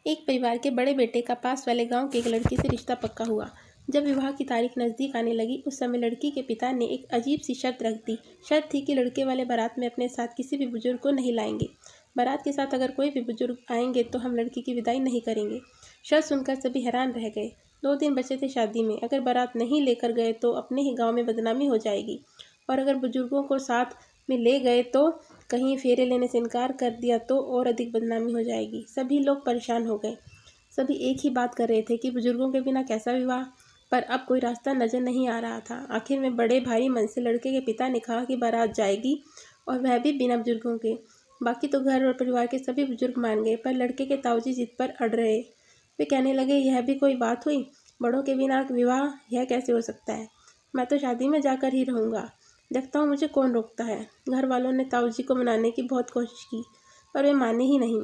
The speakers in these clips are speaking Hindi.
एक परिवार के बड़े बेटे का पास वाले गांव की एक लड़की से रिश्ता पक्का हुआ। जब विवाह की तारीख नज़दीक आने लगी, उस समय लड़की के पिता ने एक अजीब सी शर्त रख दी। शर्त थी कि लड़के वाले बारात में अपने साथ किसी भी बुजुर्ग को नहीं लाएंगे। बारात के साथ अगर कोई भी बुजुर्ग आएंगे तो हम लड़की की विदाई नहीं करेंगे। शर्त सुनकर सभी हैरान रह गए। 2 दिन बचे थे शादी में। अगर बारात नहीं लेकर गए तो अपने ही गाँव में बदनामी हो जाएगी, और अगर बुजुर्गों को साथ में ले गए तो कहीं फेरे लेने से इनकार कर दिया तो और अधिक बदनामी हो जाएगी। सभी लोग परेशान हो गए। सभी एक ही बात कर रहे थे कि बुजुर्गों के बिना कैसा विवाह, पर अब कोई रास्ता नजर नहीं आ रहा था। आखिर में बड़े भारी मन से लड़के के पिता ने कहा कि बारात जाएगी, और वह भी बिना बुजुर्गों के। बाकी तो घर और परिवार के सभी बुजुर्ग मान गए, पर लड़के के ताऊजी जिद पर अड़ रहे। वे कहने लगे, यह भी कोई बात हुई? बड़ों के बिना विवाह यह कैसे हो सकता है? मैं तो शादी में जाकर ही रहूँगा। देखता हूँ मुझे कौन रोकता है। घर वालों ने ताऊजी को मनाने की बहुत कोशिश की, पर वे माने ही नहीं।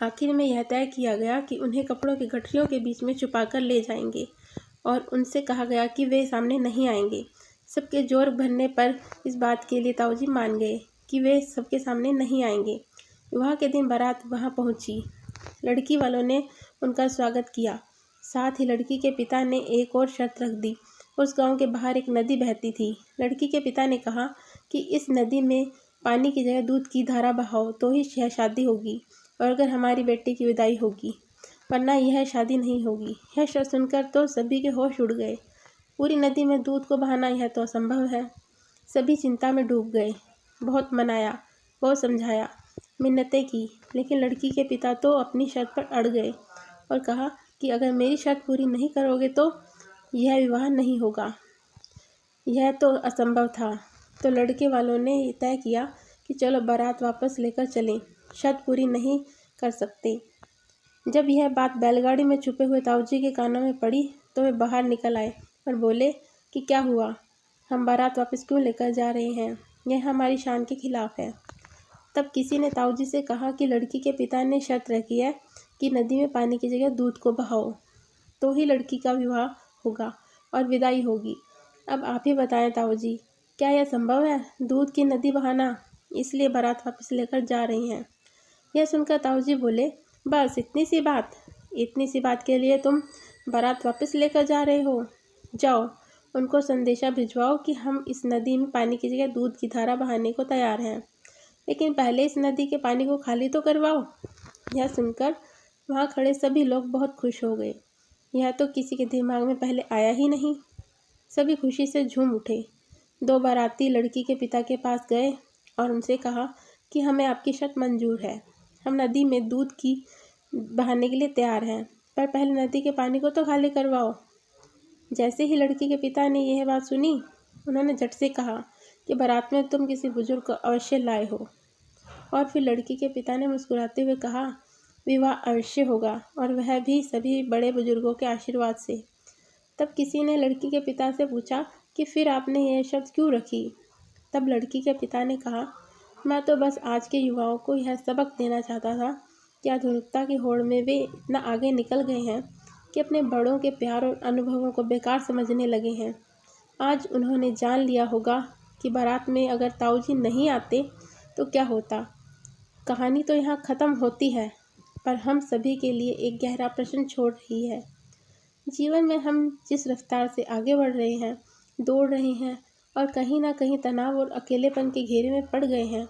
आखिर में यह तय किया गया कि उन्हें कपड़ों की गठरियों के बीच में छुपाकर ले जाएंगे, और उनसे कहा गया कि वे सामने नहीं आएंगे। सबके जोर भरने पर इस बात के लिए ताऊजी मान गए कि वे सबके सामने नहीं आएंगे। विवाह के दिन बारात वहां पहुंची। लड़की वालों ने उनका स्वागत किया। साथ ही लड़की के पिता ने एक और शर्त रख दी। उस गांव के बाहर एक नदी बहती थी। लड़की के पिता ने कहा कि इस नदी में पानी की जगह दूध की धारा बहाओ तो ही यह शादी होगी, और अगर हमारी बेटी की विदाई होगी, वरना यह शादी नहीं होगी। यह शर्त सुनकर तो सभी के होश उड़ गए। पूरी नदी में दूध को बहाना यह तो असंभव है। सभी चिंता में डूब गए। बहुत मनाया, बहुत समझाया, मिन्नतें की, लेकिन लड़की के पिता तो अपनी शर्त पर अड़ गए और कहा कि अगर मेरी शर्त पूरी नहीं करोगे तो यह विवाह नहीं होगा। यह तो असंभव था। तो लड़के वालों ने तय किया कि चलो बारात वापस लेकर चलें, शर्त पूरी नहीं कर सकते। जब यह बात बैलगाड़ी में छुपे हुए ताऊजी के कानों में पड़ी तो वे बाहर निकल आए और बोले कि क्या हुआ, हम बारात वापस क्यों लेकर जा रहे हैं? यह हमारी शान के खिलाफ है। तब किसी ने ताऊजी से कहा कि लड़की के पिता ने शर्त रखी है कि नदी में पानी की जगह दूध को बहाओ तो ही लड़की का विवाह होगा और विदाई होगी। अब आप ही बताएं ताऊजी, क्या यह संभव है? दूध की नदी बहाना? इसलिए बारात वापस लेकर जा रही हैं। यह सुनकर ताऊजी बोले, बस इतनी सी बात? इतनी सी बात के लिए तुम बारात वापस लेकर जा रहे हो? जाओ, उनको संदेशा भिजवाओ कि हम इस नदी में पानी की जगह दूध की धारा बहाने को तैयार हैं, लेकिन पहले इस नदी के पानी को खाली तो करवाओ। यह सुनकर वहाँ खड़े सभी लोग बहुत खुश हो गए। यह तो किसी के दिमाग में पहले आया ही नहीं। सभी खुशी से झूम उठे। 2 बाराती लड़की के पिता के पास गए और उनसे कहा कि हमें आपकी शर्त मंजूर है। हम नदी में दूध की बहाने के लिए तैयार हैं, पर पहले नदी के पानी को तो खाली करवाओ। जैसे ही लड़की के पिता ने यह बात सुनी, उन्होंने झट से कहा कि बारात में तुम किसी बुजुर्ग को अवश्य लाए हो। और फिर लड़की के पिता ने मुस्कुराते हुए कहा, विवाह अवश्य होगा, और वह भी सभी बड़े बुजुर्गों के आशीर्वाद से। तब किसी ने लड़की के पिता से पूछा कि फिर आपने यह शर्त क्यों रखी? तब लड़की के पिता ने कहा, मैं तो बस आज के युवाओं को यह सबक देना चाहता था कि आधुनिकता की होड़ में वे इतना आगे निकल गए हैं कि अपने बड़ों के प्यार और अनुभवों को बेकार समझने लगे हैं। आज उन्होंने जान लिया होगा कि बारात में अगर ताऊजी नहीं आते तो क्या होता। कहानी तो यहाँ ख़त्म होती है, पर हम सभी के लिए एक गहरा प्रश्न छोड़ रही है। जीवन में हम जिस रफ्तार से आगे बढ़ रहे हैं, दौड़ रहे हैं, और कहीं ना कहीं तनाव और अकेलेपन के घेरे में पड़ गए हैं,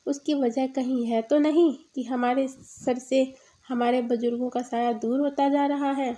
उसकी वजह कहीं है तो नहीं कि हमारे सर से हमारे बुजुर्गों का साया दूर होता जा रहा है।